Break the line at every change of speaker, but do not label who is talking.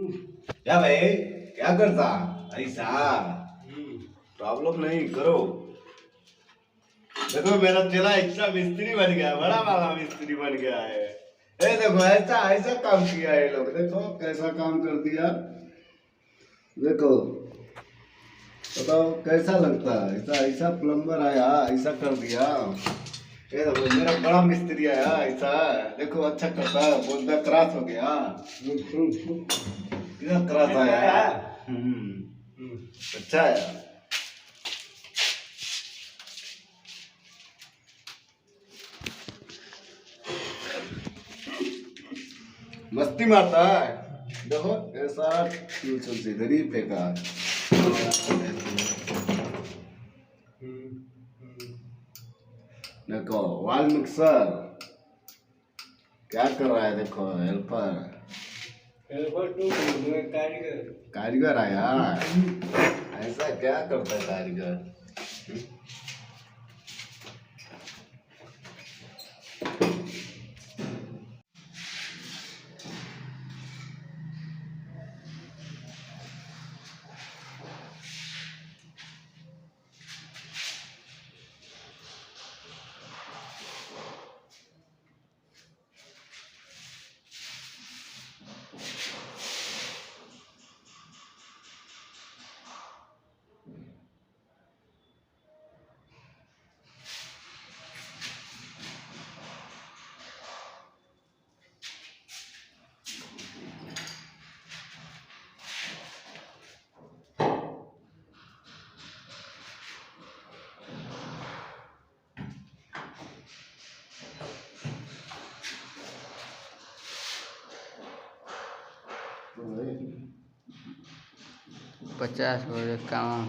क्या भाई, क्या करता ऐसा? प्रॉब्लम नहीं करो। देखो मेरा चेला ऐसा मिस्त्री बन गया, बड़ा वाला मिस्त्री बन गया है। देखो ऐसा ऐसा काम किया है लोग, देखो कैसा काम कर दिया। देखो बताओ कैसा लगता है, ऐसा ऐसा प्लम्बर आया ऐसा कर दिया। ये देखो मेरा बड़ा मिस्त्री आया ऐसा, देखो अच्छा करता है, बहुत क्रॉस हो गया। कितना क्रॉस आया। अच्छा है। मस्ती मारता है। देखो ऐसा से इधर ही फेंका। देखो वाल मिक्सर क्या कर रहा है, देखो हेल्पर
हेल्पर टू कारीगर
कारीगर आया। ऐसा क्या करता है कारीगर।
पचास हो काम